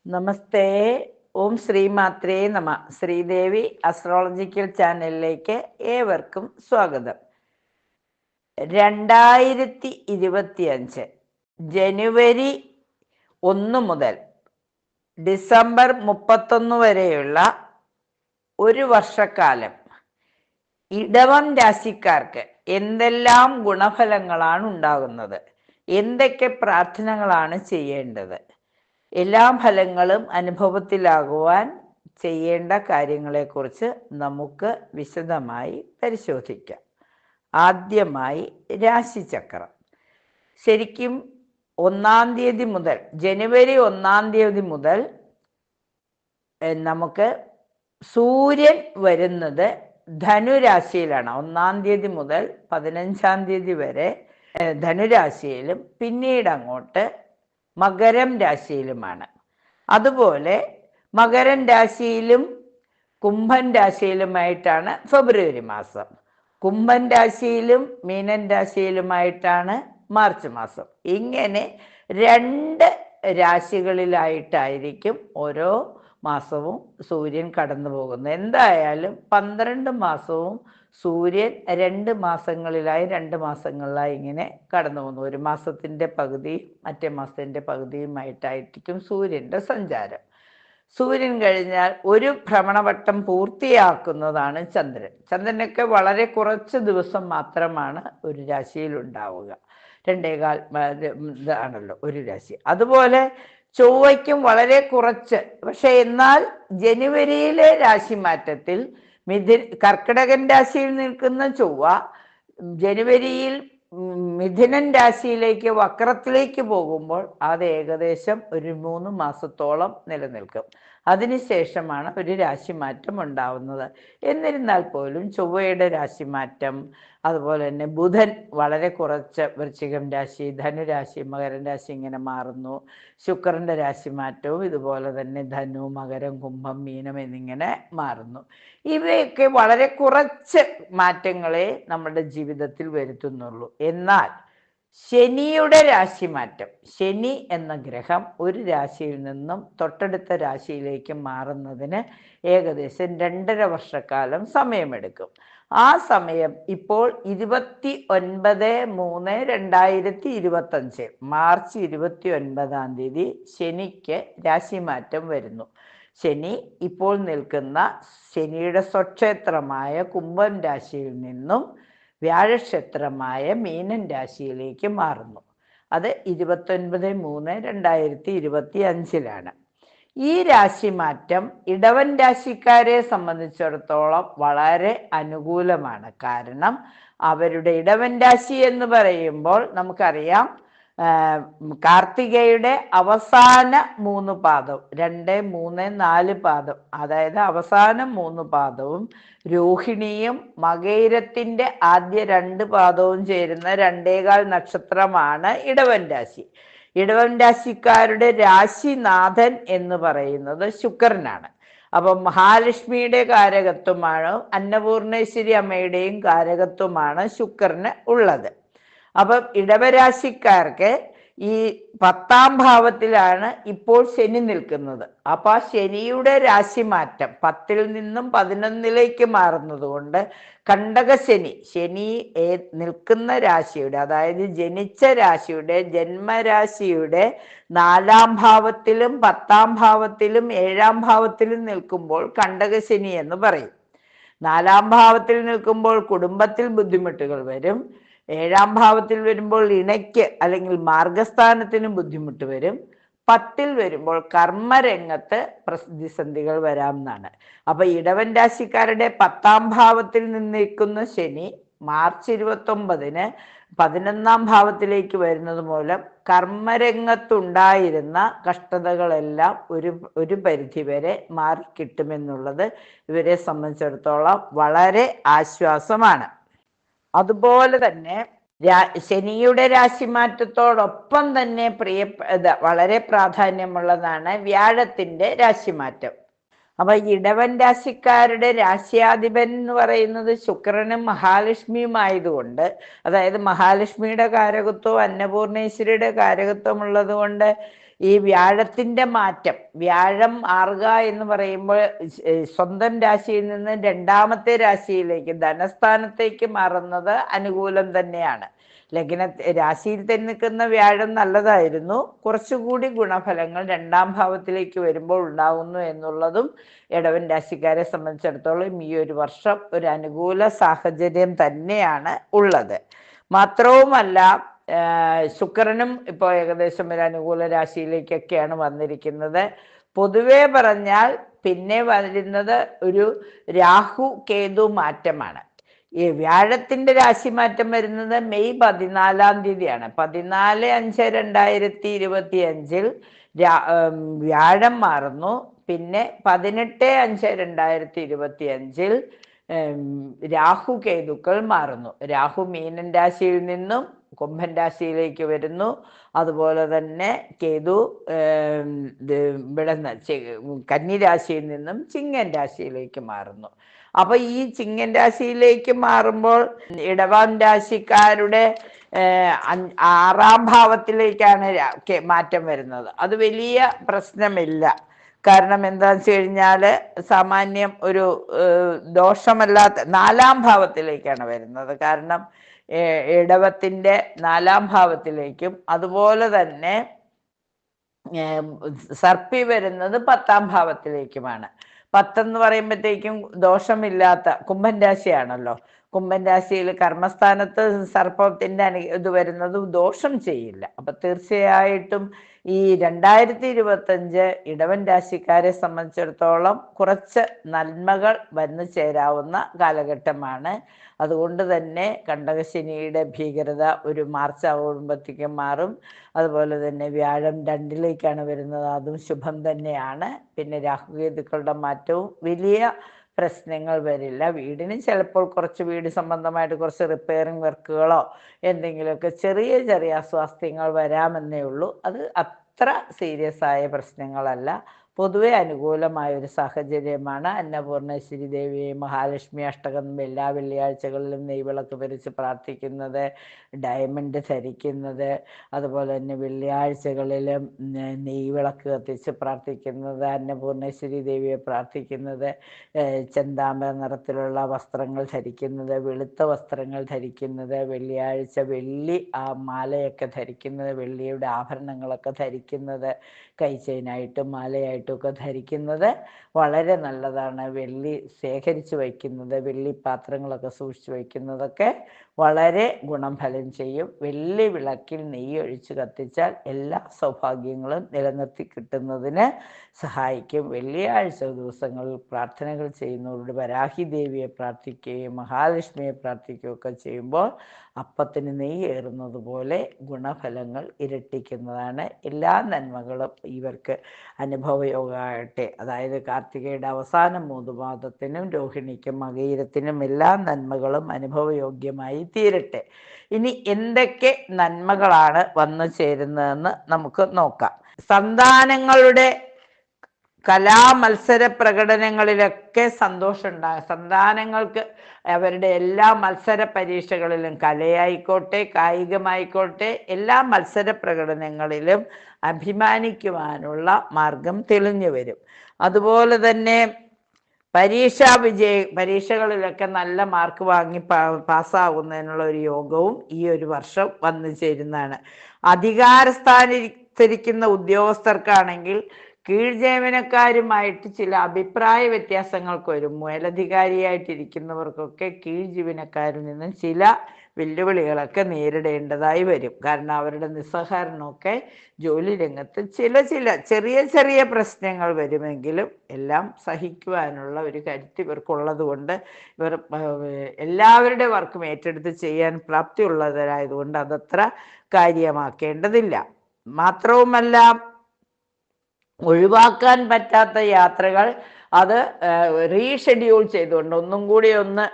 നമസ്തേ. ഓം ശ്രീമാത്രേ നമ. ശ്രീദേവി അസ്ട്രോളജിക്കൽ ചാനലിലേക്ക് ഏവർക്കും സ്വാഗതം. 2025 ജനുവരി 1 മുതൽ ഡിസംബർ 31 വരെയുള്ള ഒരു വർഷക്കാലം ഇടവം രാശിക്കാർക്ക് എന്തെല്ലാം ഗുണഫലങ്ങളാണ് ഉണ്ടാകുന്നത്, എന്തൊക്കെ പ്രാർത്ഥനകളാണ് ചെയ്യേണ്ടത്, എല്ലാ ഫലങ്ങളും അനുഭവത്തിലാകുവാൻ ചെയ്യേണ്ട കാര്യങ്ങളെക്കുറിച്ച് നമുക്ക് വിശദമായി പരിശോധിക്കാം. ആദ്യമായി രാശിചക്രം. ശരിക്കും 1-ാം തീയതി മുതൽ, ജനുവരി 1-ാം തീയതി മുതൽ നമുക്ക് സൂര്യൻ വരുന്നത് ധനുരാശിയിലാണ്. 1-ാം തീയതി മുതൽ 15-ാം തീയതി വരെ ധനുരാശിയിലും പിന്നീട് അങ്ങോട്ട് മകരം രാശിയിലുമാണ്. അതുപോലെ മകരം രാശിയിലും കുംഭൻ രാശിയിലുമായിട്ടാണ് ഫെബ്രുവരി മാസം. കുംഭൻ രാശിയിലും മീനൻ രാശിയിലുമായിട്ടാണ് മാർച്ച് മാസം. ഇങ്ങനെ 2 രാശികളിലായിട്ടായിരിക്കും ഓരോ മാസവും സൂര്യൻ കടന്നു പോകുന്നത്. എന്തായാലും 12 മാസവും സൂര്യൻ 2 മാസങ്ങളിലായി ഇങ്ങനെ കടന്നു പോകുന്നു. ഒരു മാസത്തിൻ്റെ പകുതി മറ്റേ മാസത്തിൻ്റെ പകുതിയുമായിട്ടായിരിക്കും സൂര്യൻ്റെ സഞ്ചാരം. സൂര്യൻ കഴിഞ്ഞാൽ ഒരു ഭ്രമണവട്ടം പൂർത്തിയാക്കുന്നതാണ് ചന്ദ്രൻ. ചന്ദ്രനൊക്കെ വളരെ കുറച്ച് ദിവസം മാത്രമാണ് ഒരു രാശിയിൽ ഉണ്ടാവുക. 2.25 ഇതാണല്ലോ ഒരു രാശി. അതുപോലെ ചൊവ്വയ്ക്കും വളരെ കുറച്ച്. പക്ഷെ എന്നാൽ ജനുവരിയിലെ രാശിമാറ്റത്തിൽ കർക്കിടകൻ രാശിയിൽ നിൽക്കുന്ന ചൊവ്വ ജനുവരിയിൽ മിഥുനൻ രാശിയിലേക്ക് വക്രത്തിലേക്ക് പോകുമ്പോൾ അത് ഏകദേശം ഒരു 3 മാസത്തോളം നിലനിൽക്കും. അതിനുശേഷമാണ് ഒരു രാശിമാറ്റം ഉണ്ടാവുന്നത്. എന്നിരുന്നാൽ പോലും ചൊവ്വയുടെ രാശിമാറ്റം, അതുപോലെ തന്നെ ബുധൻ വളരെ കുറച്ച് വൃശ്ചികം രാശി, ധനുരാശി, മകരം രാശി ഇങ്ങനെ മാറുന്നു. ശുക്രന്റെ രാശിമാറ്റവും ഇതുപോലെ തന്നെ ധനു, മകരം, കുംഭം, മീനം എന്നിങ്ങനെ മാറുന്നു. ഇവയൊക്കെ വളരെ കുറച്ച് മാറ്റങ്ങളെ നമ്മുടെ ജീവിതത്തിൽ വരുത്തുന്നുള്ളൂ. എന്നാൽ ശനിയുടെ രാശിമാറ്റം, ശനി എന്ന ഗ്രഹം ഒരു രാശിയിൽ നിന്നും തൊട്ടടുത്ത രാശിയിലേക്ക് മാറുന്നതിന് ഏകദേശം 2.5 വർഷക്കാലം സമയമെടുക്കും. ആ സമയം ഇപ്പോൾ 29/3/2025 മാർച്ച് 29-ാം തീയതി ശനിക്ക് രാശിമാറ്റം വരുന്നു. ശനി ഇപ്പോൾ നിൽക്കുന്ന ശനിയുടെ സ്വക്ഷേത്രമായ കുംഭം രാശിയിൽ നിന്നും വ്യാഴക്ഷേത്രമായ മീനൻ രാശിയിലേക്ക് മാറുന്നു. അത് 29/3/2025 ഈ രാശിമാറ്റം ഇടവൻ രാശിക്കാരെ സംബന്ധിച്ചിടത്തോളം വളരെ അനുകൂലമാണ്. കാരണം അവരുടെ ഇടവൻ രാശി എന്ന് പറയുമ്പോൾ നമുക്കറിയാം, കാർത്തികയുടെ അവസാന 3 പാദം, 2, 3, 4 പാദം, അതായത് അവസാനം 3 പാദവും രോഹിണിയും മകയിരത്തിൻ്റെ ആദ്യ 2 പാദവും ചേരുന്ന 2.25 നക്ഷത്രമാണ് ഇടവൻ രാശി. ഇടവൻ രാശിക്കാരുടെ രാശിനാഥൻ എന്ന് പറയുന്നത് ശുക്രനാണ്. അപ്പം മഹാലക്ഷ്മിയുടെ കാരകത്വമാണ്, അന്നപൂർണേശ്വരി അമ്മയുടെയും കാരകത്വമാണ് ശുക്രന് ഉള്ളത്. അപ്പം ഇടവരാശിക്കാർക്ക് ഈ 10-ാം ഭാവത്തിലാണ് ഇപ്പോൾ ശനി നിൽക്കുന്നത്. അപ്പൊ ആ ശനിയുടെ രാശിമാറ്റം 10-ൽ നിന്നും 11-ലേക്ക് മാറുന്നത് കൊണ്ട് കണ്ടകശനി, ശനി നിൽക്കുന്ന രാശിയുടെ, അതായത് ജനിച്ച രാശിയുടെ, ജന്മരാശിയുടെ 4-ാം ഭാവത്തിലും 10-ാം ഭാവത്തിലും 7-ാം ഭാവത്തിലും നിൽക്കുമ്പോൾ കണ്ടകശനി എന്ന് പറയും. 4-ാം ഭാവത്തിൽ നിൽക്കുമ്പോൾ കുടുംബത്തിൽ ബുദ്ധിമുട്ടുകൾ വരും. 7-ാം ഭാവത്തിൽ വരുമ്പോൾ ഇണയ്ക്ക് അല്ലെങ്കിൽ മാർഗസ്ഥാനത്തിന് ബുദ്ധിമുട്ട് വരും. 10-ൽ വരുമ്പോൾ കർമ്മരംഗത്ത് പ്രതിസന്ധികൾ വരാമെന്നാണ്. അപ്പൊ ഇടവൻ രാശിക്കാരുടെ 10-ാം ഭാവത്തിൽ നിന്നിരിക്കുന്ന ശനി മാർച്ച് 29-ന് 11-ാം ഭാവത്തിലേക്ക് വരുന്നത് മൂലം കർമ്മരംഗത്തുണ്ടായിരുന്ന കഷ്ടതകളെല്ലാം ഒരു പരിധിവരെ മാറിക്കിട്ടുമെന്നുള്ളത് ഇവരെ സംബന്ധിച്ചിടത്തോളം വളരെ ആശ്വാസമാണ്. അതുപോലെ തന്നെ ശനിയുടെ രാശിമാറ്റത്തോടൊപ്പം തന്നെ വളരെ പ്രാധാന്യമുള്ളതാണ് വ്യാഴത്തിൻ്റെ രാശിമാറ്റം. അപ്പൊ ഇടവൻ രാശിക്കാരുടെ രാശ്യാധിപൻ എന്ന് പറയുന്നത് ശുക്രനും മഹാലക്ഷ്മിയും ആയതുകൊണ്ട്, അതായത് മഹാലക്ഷ്മിയുടെ കാരകത്വവും അന്നപൂർണേശ്വരിയുടെ കാരകത്വം ഉള്ളത് കൊണ്ട് ഈ വ്യാഴത്തിന്റെ മാറ്റം, വ്യാഴം മാറുക എന്ന് പറയുമ്പോൾ സ്വന്തം രാശിയിൽ നിന്ന് രണ്ടാമത്തെ രാശിയിലേക്ക്, ധനസ്ഥാനത്തേക്ക് മാറുന്നത് അനുകൂലം തന്നെയാണ്. രാശിയിൽ തന്നെ നിൽക്കുന്ന വ്യാഴം നല്ലതായിരുന്നു. കുറച്ചുകൂടി ഗുണഫലങ്ങൾ രണ്ടാം ഭാവത്തിലേക്ക് വരുമ്പോൾ ഉണ്ടാകുന്നു എന്നുള്ളതും ഇടവൻ രാശിക്കാരെ സംബന്ധിച്ചിടത്തോളം ഈ ഒരു വർഷം ഒരു അനുകൂല സാഹചര്യം തന്നെയാണ് ഉള്ളത്. മാത്രവുമല്ല, ശുക്രനും ഇപ്പോൾ ഏകദേശം ഒരു അനുകൂല രാശിയിലേക്കൊക്കെയാണ് വന്നിരിക്കുന്നത്. പൊതുവെ പറഞ്ഞാൽ പിന്നെ വരുന്നത് ഒരു രാഹു കേതു മാറ്റമാണ്. ഈ വ്യാഴത്തിന്റെ രാശിമാറ്റം വരുന്നത് മെയ് 14 14/5/2025 വ്യാഴം മാറുന്നു. പിന്നെ 18/5/2025 രാഹു കേതുക്കൾ മാറുന്നു. രാഹു മീനൻ രാശിയിൽ നിന്നും കുംഭൻ രാശിയിലേക്ക് വരുന്നു. അതുപോലെ തന്നെ കേതു ഇവിടെ കന്നി രാശിയിൽ നിന്നും ചിങ്ങൻ രാശിയിലേക്ക് മാറുന്നു. അപ്പൊ ഈ ചിങ്ങൻ രാശിയിലേക്ക് മാറുമ്പോൾ ഇടവൻ രാശിക്കാരുടെ 6ാം ഭാവത്തിലേക്കാണ് മാറ്റം വരുന്നത്. അത് വലിയ പ്രശ്നമില്ല. കാരണം എന്താന്ന് വെച്ച് കഴിഞ്ഞാൽ സാമാന്യം ഒരു ദോഷമല്ലാത്ത 4ാം ഭാവത്തിലേക്കാണ് വരുന്നത്. കാരണം ഇടവത്തിന്റെ 4ാം ഭാവത്തിലേക്കും അതുപോലെ തന്നെ സർപ്പി വരുന്നത് 10ാം ഭാവത്തിലേക്കുമാണ്. 10 എന്ന് പറയുമ്പോഴത്തേക്കും ദോഷമില്ലാത്ത കുംഭൻ രാശിയാണല്ലോ. കുംഭൻ രാശിയിൽ കർമ്മസ്ഥാനത്ത് സർപ്പത്തിന്റെ ഇത് വരുന്നത് ദോഷം ചെയ്യില്ല. അപ്പൊ തീർച്ചയായിട്ടും ഈ 2025 ഇടവൻ രാശിക്കാരെ സംബന്ധിച്ചിടത്തോളം കുറച്ച് നന്മകൾ വന്നു ചേരാവുന്ന കാലഘട്ടമാണ്. അതുകൊണ്ട് തന്നെ കണ്ടകശനിയുടെ ഭീകരത ഒരു മാർച്ച് ആകുമ്പോഴത്തേക്കും മാറും. അതുപോലെ തന്നെ വ്യാഴം 2ലേക്കാണ് വരുന്നത്, അതും ശുഭം തന്നെയാണ്. പിന്നെ രാഹുകേതുക്കളുടെ മാറ്റവും വലിയ പ്രശ്നങ്ങൾ വരില്ല. വീടിന് ചിലപ്പോൾ കുറച്ച് വീട് സംബന്ധമായിട്ട് കുറച്ച് റിപ്പയറിങ് വർക്കുകളോ എന്തെങ്കിലുമൊക്കെ ചെറിയ ചെറിയ അസ്വാസ്ഥ്യങ്ങൾ വരാമെന്നേ ഉള്ളൂ. അത് അത്ര സീരിയസ് ആയ പ്രശ്നങ്ങളല്ല. പൊതുവെ അനുകൂലമായ ഒരു സാഹചര്യമാണ്. അന്നപൂർണേശ്വരി ദേവിയെ മഹാലക്ഷ്മി അഷ്ടകം എല്ലാ വെള്ളിയാഴ്ചകളിലും നെയ്വിളക്ക് ധരിച്ച് പ്രാർത്ഥിക്കുന്നത്, ഡയമണ്ട് ധരിക്കുന്നത്, അതുപോലെ തന്നെ വെള്ളിയാഴ്ചകളിലും നെയ്വിളക്ക് കത്തിച്ച് പ്രാർത്ഥിക്കുന്നത്, അന്നപൂർണേശ്വരി ദേവിയെ പ്രാർത്ഥിക്കുന്നത്, ചെന്താമര നിറത്തിലുള്ള വസ്ത്രങ്ങൾ ധരിക്കുന്നത്, വെളുത്ത വസ്ത്രങ്ങൾ ധരിക്കുന്നത്, വെള്ളിയാഴ്ച വെള്ളി മാലയൊക്കെ ധരിക്കുന്നത്, വെള്ളിയുടെ ആഭരണങ്ങളൊക്കെ ധരിക്കുന്നത്, കൈച്ചെയിനായിട്ടും മാലയായിട്ടും ഒക്കെ ധരിക്കുന്നത് വളരെ നല്ലതാണ്. വെള്ളി ശേഖരിച്ചു വയ്ക്കുന്നത്, വെള്ളി പാത്രങ്ങളൊക്കെ സൂക്ഷിച്ചു വയ്ക്കുന്നതൊക്കെ വളരെ ഗുണം ഫലം ചെയ്യും. വെള്ളി വിളക്കിൽ നെയ്യ് ഒഴിച്ച് കത്തിച്ചാൽ എല്ലാ സൗഭാഗ്യങ്ങളും നിലനിർത്തി കിട്ടുന്നതിന് സഹായിക്കും. വെള്ളിയാഴ്ച ദിവസങ്ങളിൽ പ്രാർത്ഥനകൾ ചെയ്യുന്നവരോട് വരാഹി ദേവിയെ പ്രാർത്ഥിക്കുകയും മഹാലക്ഷ്മിയെ പ്രാർത്ഥിക്കുകയൊക്കെ ചെയ്യുമ്പോൾ അപ്പത്തിന് നെയ്യ് ഏറുന്നത് പോലെ ഗുണഫലങ്ങൾ ഇരട്ടിക്കുന്നതാണ്. എല്ലാ നന്മകളും ഇവർക്ക് അനുഭവയോഗമാകട്ടെ. അതായത് കാർത്തികയുടെ അവസാനം 3 പാദത്തിനും രോഹിണിക്കും മകയിരത്തിനും എല്ലാ നന്മകളും അനുഭവയോഗ്യമായി തീരട്ടെ. ഇനി എന്തൊക്കെ നന്മകളാണ് വന്നു ചേരുന്നതെന്ന് നമുക്ക് നോക്കാം. സന്താനങ്ങളുടെ കലാമത്സര പ്രകടനങ്ങളിലൊക്കെ സന്തോഷമുണ്ടാകും. സന്താനങ്ങൾക്ക് അവരുടെ എല്ലാ മത്സര പരീക്ഷകളിലും, കലയായിക്കോട്ടെ കായികമായിക്കോട്ടെ, എല്ലാ മത്സര പ്രകടനങ്ങളിലും അഭിമാനിക്കുവാനുള്ള മാർഗം തെളിഞ്ഞു വരും. അതുപോലെ തന്നെ പരീക്ഷകളിലൊക്കെ നല്ല മാർക്ക് വാങ്ങി പാസ്സാകുന്നതിനുള്ള ഒരു യോഗവും ഈ ഒരു വർഷം വന്നു ചേരുന്നതാണ്. അധികാരസ്ഥാനിരിക്കുന്ന ഉദ്യോഗസ്ഥർക്കാണെങ്കിൽ കീഴ്ജീവനക്കാരുമായിട്ട് ചില അഭിപ്രായ വ്യത്യാസങ്ങൾക്ക് വരും. മേലധികാരിയായിട്ടിരിക്കുന്നവർക്കൊക്കെ കീഴ് ജീവനക്കാരിൽ നിന്നും ചില വെല്ലുവിളികളൊക്കെ നേരിടേണ്ടതായി വരും. കാരണം അവരുടെ നിസ്സഹകരണമൊക്കെ ജോലി രംഗത്ത് ചെറിയ ചെറിയ പ്രശ്നങ്ങൾ വരുമെങ്കിലും എല്ലാം സഹിക്കുവാനുള്ള ഒരു കരുത്ത് ഇവർക്കുള്ളത് കൊണ്ട് ഇവർ എല്ലാവരുടെ വർക്കും ഏറ്റെടുത്ത് ചെയ്യാൻ പ്രാപ്തിയുള്ളവരായതുകൊണ്ട് അതത്ര കാര്യമാക്കേണ്ടതില്ല. മാത്രവുമല്ല, ഒഴിവാക്കാൻ പറ്റാത്ത യാത്രകൾ അത് റീഷെഡ്യൂൾ ചെയ്തുകൊണ്ട് ഒന്നും കൂടി ഒന്ന്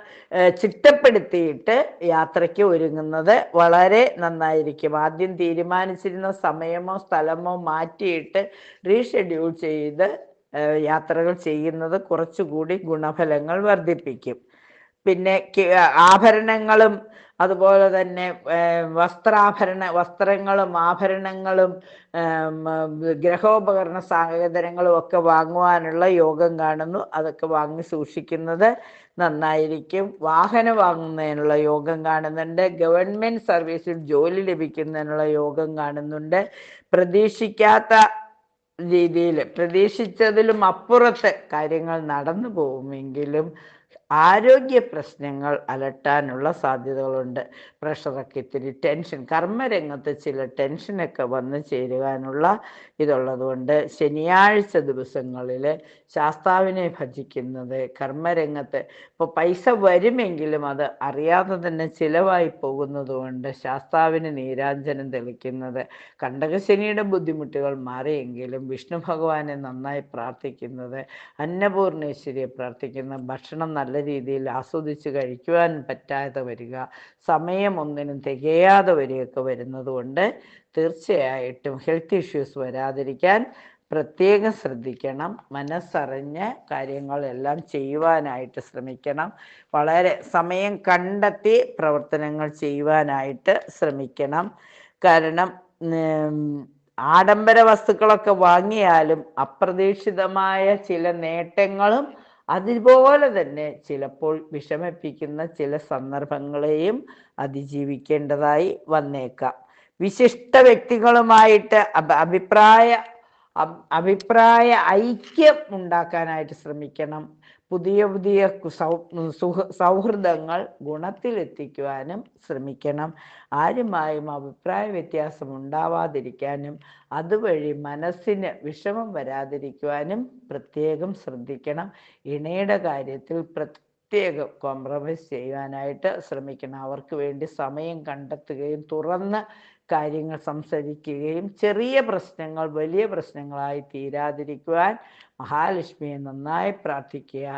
ചിട്ടപ്പെടുത്തിയിട്ട് യാത്രയ്ക്ക് ഒരുങ്ങുന്നത് വളരെ നന്നായിരിക്കും. ആദ്യം തീരുമാനിച്ചിരുന്ന സമയമോ സ്ഥലമോ മാറ്റിയിട്ട് റീഷെഡ്യൂൾ ചെയ്ത് യാത്രകൾ ചെയ്യുന്നത് കുറച്ചുകൂടി ഗുണഫലങ്ങൾ വർദ്ധിപ്പിക്കും. പിന്നെ ആഭരണങ്ങളും അതുപോലെ തന്നെ വസ്ത്രങ്ങളും ആഭരണങ്ങളും ഗ്രഹോപകരണ സാഹചര്യങ്ങളും ഒക്കെ വാങ്ങുവാനുള്ള യോഗം കാണുന്നു. അതൊക്കെ വാങ്ങി സൂക്ഷിക്കുന്നത് നന്നായിരിക്കും. വാഹനം വാങ്ങുന്നതിനുള്ള യോഗം കാണുന്നുണ്ട്. ഗവൺമെൻറ് സർവീസിൽ ജോലി ലഭിക്കുന്നതിനുള്ള യോഗം കാണുന്നുണ്ട്. പ്രതീക്ഷിക്കാത്ത രീതിയിൽ പ്രതീക്ഷിച്ചതിലും അപ്പുറത്ത് കാര്യങ്ങൾ നടന്നു പോകുമെങ്കിലും ആരോഗ്യ പ്രശ്നങ്ങൾ അലട്ടാനുള്ള സാധ്യതകളുണ്ട്. പ്രഷറൊക്കെ ഇത്തിരി ടെൻഷൻ, കർമ്മരംഗത്ത് ചില ടെൻഷനൊക്കെ വന്നു ചേരുവാനുള്ള ഇതുള്ളതുകൊണ്ട് ശനിയാഴ്ച ദിവസങ്ങളിൽ ശാസ്താവിനെ ഭജിക്കുന്നത് കർമ്മരംഗത്ത് ഇപ്പോൾ പൈസ വരുമെങ്കിലും അത് അറിയാതെ തന്നെ ചിലവായി പോകുന്നത് കൊണ്ട് ശാസ്താവിന് നീരാഞ്ജനം തെളിക്കുന്നത്, കണ്ടകശനിയുടെ ബുദ്ധിമുട്ടുകൾ മാറിയെങ്കിലും വിഷ്ണു ഭഗവാനെ നന്നായി പ്രാർത്ഥിക്കുന്നത്, അന്നപൂർണേശ്വരിയെ പ്രാർത്ഥിക്കുന്ന, ഭക്ഷണം നല്ല രീതിയിൽ ആസ്വദിച്ച് കഴിക്കുവാൻ പറ്റാതെ വരിക, സമയം ഒന്നിനും തികയാതെ വരികയൊക്കെ വരുന്നത് കൊണ്ട് തീർച്ചയായിട്ടും ഹെൽത്ത് ഇഷ്യൂസ് വരാതിരിക്കാൻ പ്രത്യേകം ശ്രദ്ധിക്കണം. മനസ്സറിഞ്ഞ് കാര്യങ്ങളെല്ലാം ചെയ്യുവാനായിട്ട് ശ്രമിക്കണം. വളരെ സമയം കണ്ടെത്തി പ്രവർത്തനങ്ങൾ ചെയ്യുവാനായിട്ട് ശ്രമിക്കണം. കാരണം ആഡംബര വസ്തുക്കളൊക്കെ വാങ്ങിയാലും അപ്രതീക്ഷിതമായ ചില നേട്ടങ്ങളും അതുപോലെ തന്നെ ചിലപ്പോൾ വിഷമിപ്പിക്കുന്ന ചില സന്ദർഭങ്ങളെയും അതിജീവിക്കേണ്ടതായി വന്നേക്കാം. വിശിഷ്ട വ്യക്തികളുമായിട്ട് അഭിപ്രായ ഐക്യം ഉണ്ടാക്കാനായിട്ട് ശ്രമിക്കണം. പുതിയ പുതിയ സൗഹൃദങ്ങൾ ഗുണത്തിലെത്തിക്കുവാനും ശ്രമിക്കണം. ആരുമായും അഭിപ്രായ വ്യത്യാസം ഉണ്ടാവാതിരിക്കാനും അതുവഴി മനസ്സിന് വിഷമം വരാതിരിക്കുവാനും പ്രത്യേകം ശ്രദ്ധിക്കണം. ഇണയുടെ കാര്യത്തിൽ പ്രത്യേകം കോംപ്രമൈസ് ചെയ്യാനായിട്ട് ശ്രമിക്കണം. അവർക്ക് വേണ്ടി സമയം കണ്ടെത്തുകയും തുറന്ന് കാര്യങ്ങൾ സംസാരിക്കുകയും ചെറിയ പ്രശ്നങ്ങൾ വലിയ പ്രശ്നങ്ങളായി തീരാതിരിക്കുവാൻ മഹാലക്ഷ്മിയെ നന്നായി പ്രാർത്ഥിക്കുക.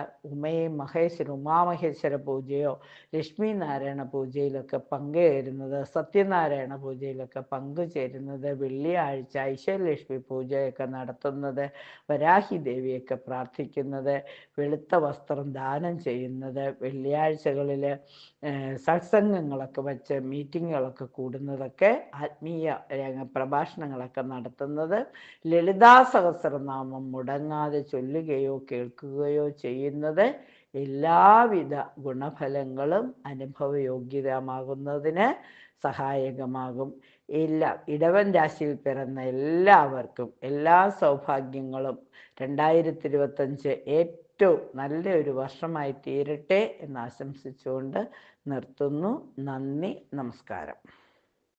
ഉമാമഹേശ്വര പൂജയോ ലക്ഷ്മി നാരായണ പൂജയിലൊക്കെ പങ്കുചേരുന്നത്, സത്യനാരായണ പൂജയിലൊക്കെ പങ്കുചേരുന്നത്, വെള്ളിയാഴ്ച ഐശ്വര്യലക്ഷ്മി പൂജയൊക്കെ നടത്തുന്നത്, വരാഹി ദേവിയൊക്കെ പ്രാർത്ഥിക്കുന്നത്, വെളുത്ത വസ്ത്രം ദാനം ചെയ്യുന്നത്, വെള്ളിയാഴ്ചകളിൽ സത്സംഗങ്ങളൊക്കെ വച്ച് മീറ്റിങ്ങുകളൊക്കെ കൂടുന്നതൊക്കെ, ആത്മീയ പ്രഭാഷണങ്ങളൊക്കെ നടത്തുന്നത്, ലളിതാ സഹസ്രനാമം മുടങ്ങാതെ ചൊല്ലുകയോ കേൾക്കുകയോ ചെയ്യുന്നത് എല്ലാവിധ ഗുണഫലങ്ങളും അനുഭവയോഗ്യമാകുന്നതിന് സഹായകമാകും. ഇടവൻ രാശിയിൽ പിറന്ന എല്ലാവർക്കും എല്ലാ സൗഭാഗ്യങ്ങളും 2025 ഏറ്റവും നല്ലൊരു വർഷമായി തീരട്ടെ എന്ന് ആശംസിച്ചുകൊണ്ട് നിർത്തുന്നു. നന്ദി, നമസ്കാരം.